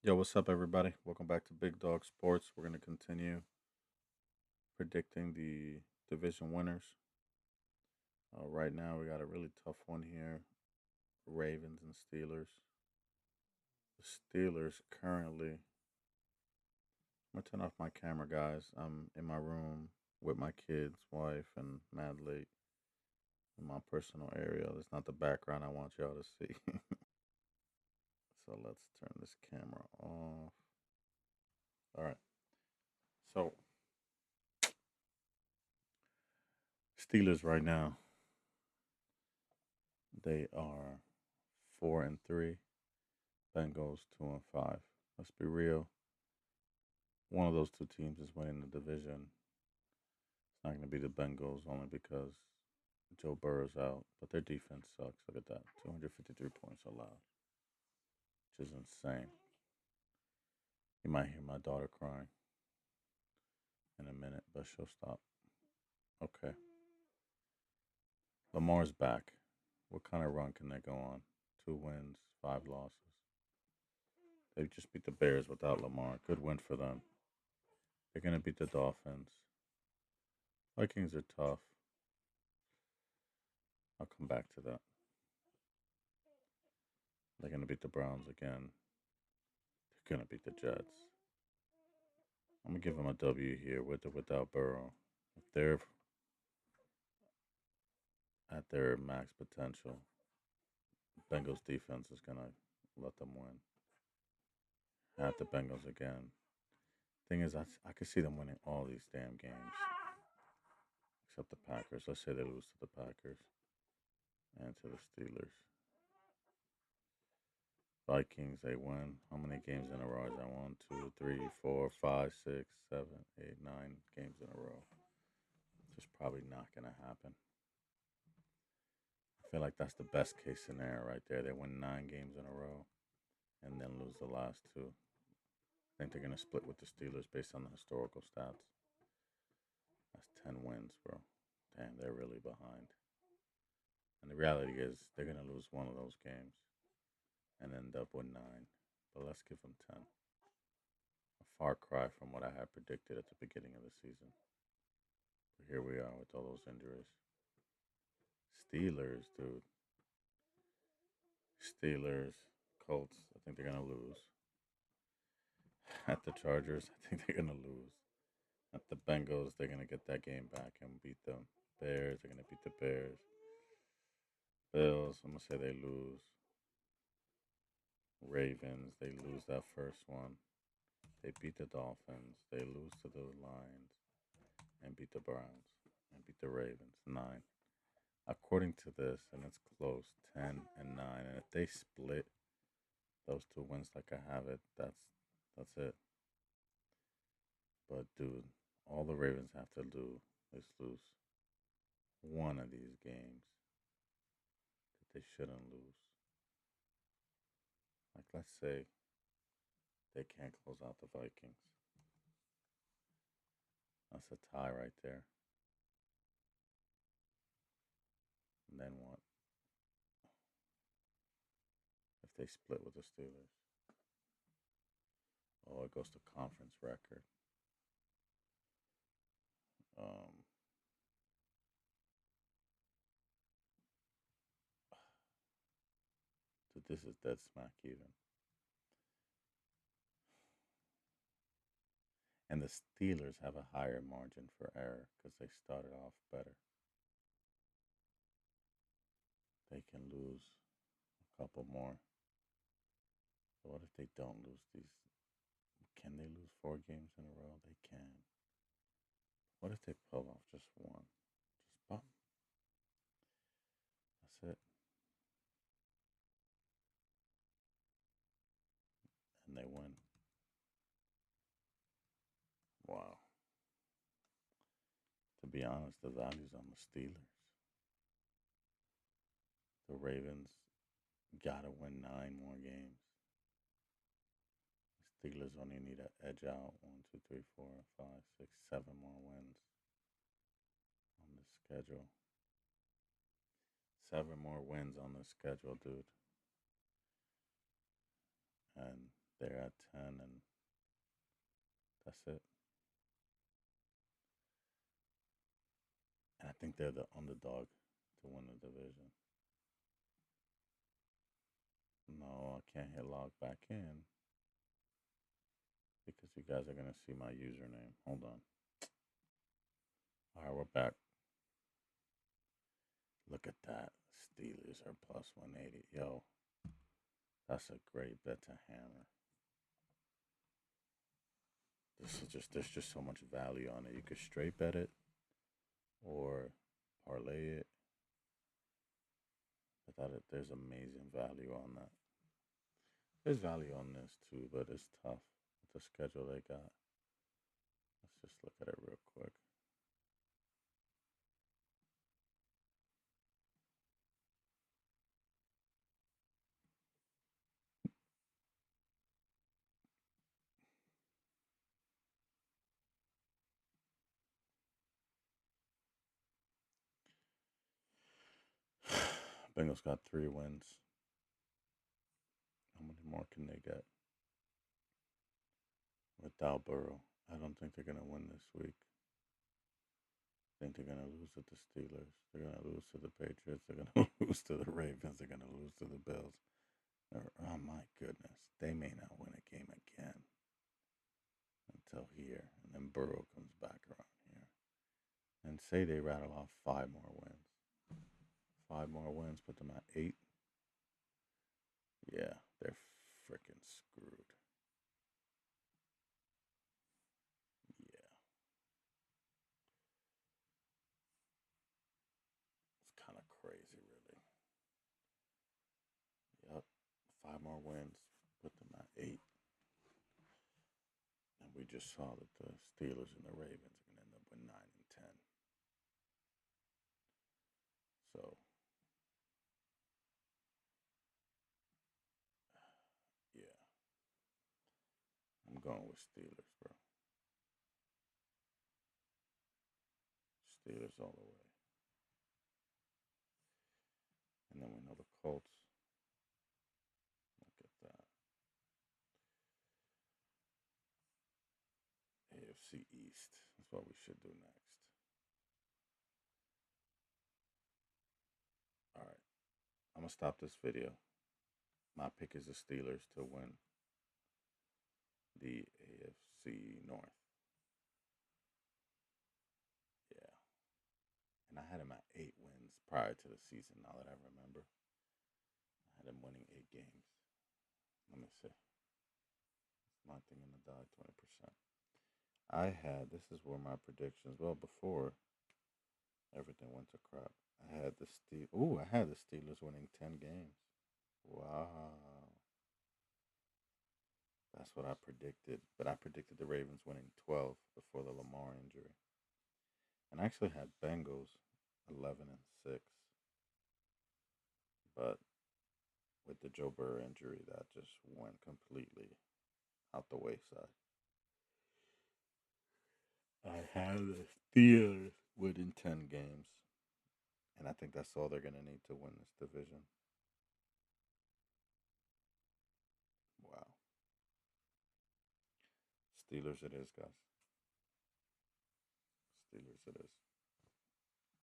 Yo, what's up, everybody? Welcome back to Big Dog Sports. We're going to continue predicting the division winners. Right now, we got a really tough one here, Ravens and Steelers. The Steelers currently, I'm going to turn off my camera, guys. I'm in my room with my kids, wife, and Mad Late in my personal area. That's not the background I want y'all to see. So let's turn this camera off. All right. So, Steelers right now, they are 4-3. Bengals 2-5. Let's be real. One of those two teams is winning the division. It's not going to be the Bengals only because Joe Burrow's out, but their defense sucks. Look at that, 253 points allowed, which is insane. You might hear my daughter crying in a minute, but she'll stop. Okay, Lamar's back. What kind of run can they go on? 2 wins, 5 losses. They just beat the Bears without Lamar. Good win for them. They're going to beat the Dolphins. Vikings are tough. I'll come back to that. They're going to beat the Browns again. They're going to beat the Jets. I'm going to give them a W here with or without Burrow. If they're at their max potential, Bengals defense is going to let them win. At the Bengals again. Thing is, I could see them winning all these damn games. Except the Packers. Let's say they lose to the Packers and to the Steelers. Vikings, they win. How many games in a row is that? 1, 2, 3, 4, 5, 6, 7, 8, 9 games in a row. It's just probably not going to happen. I feel like that's the best case scenario right there. They win 9 games in a row and then lose the last two. I think they're going to split with the Steelers based on the historical stats. That's 10 wins, bro. Damn, they're really behind. And the reality is they're going to lose one of those games and end up with 9. But let's give them 10. A far cry from what I had predicted at the beginning of the season. But here we are with all those injuries. Steelers, dude. Steelers, Colts, I think they're going to lose. At the Chargers, I think they're going to lose. At the Bengals, they're going to get that game back and beat them. Bears, they're going to beat the Bears. Bills, I'm going to say they lose. Ravens, they lose that first one. They beat the Dolphins. They lose to the Lions and beat the Browns and beat the Ravens. 9. According to this, and it's close, 10 and 9. And if they split those two wins like I have it, that's it. But dude, all the Ravens have to do is lose one of these games that they shouldn't lose. Like let's say they can't close out the Vikings. That's a tie right there. And then what? If they split with the Steelers? Oh, it goes to conference record. Um, so this is dead smack even. And the Steelers have a higher margin for error because they started off better. They can lose a couple more. So what if they don't lose these? Can they lose 4 games in a row? They can. What if they pull off just one? Just bump. That's it. And they win. Wow. To be honest, the value's on the Steelers. The Ravens gotta win 9 more games. The Steelers only need to edge out 1, 2, 3, 4, 5, 6, 7 more wins on this schedule. 7 more wins on this schedule, dude. And They're at 10, and that's it. And I think they're the underdog to win the division. No, I can't hit log back in because you guys are going to see my username. Hold on. All right, we're back. Look at that. Steelers are plus 180. Yo, that's a great bet to hammer. There's just so much value on it. You could straight bet it or parlay it. There's amazing value on that. There's value on this too, but it's tough with the schedule they got. Let's just look at it real quick. Bengals got 3 wins. How many more can they get without Burrow? I don't think they're gonna win this week. I think they're gonna lose to the Steelers. They're gonna lose to the Patriots. They're gonna lose to the Ravens. They're gonna lose to the Bills. Oh my goodness, they may not win a game again until here, and then Burrow comes back around here, and say they rattle off 5 more wins. 5 more wins, put them at 8. Yeah, they're freaking screwed. Yeah, it's kind of crazy, really. Yep, 5 more wins, put them at 8. And we just saw that the Steelers and the Ravens are going to end up with 9 and 10. So, yeah, I'm going with Steelers, bro. Steelers all the way. And then we know the Colts. Look at that. AFC East. That's what we should do next. All right. I'm going to stop this video. My pick is the Steelers to win the AFC North. Yeah. And I had him at 8 wins prior to the season, now that I remember. I had him winning 8 games. Let me see. My thing in the dog, 20%. I had, this is where my predictions, well, before everything went to crap, I had the Steelers winning 10 games. Wow. That's what I predicted. But I predicted the Ravens winning 12 before the Lamar injury. And I actually had Bengals 11 and 6. But with the Joe Burrow injury, that just went completely out the wayside. I have the Steelers winning 10 games. And I think that's all they're going to need to win this division. Wow. Steelers it is, guys. Steelers it is.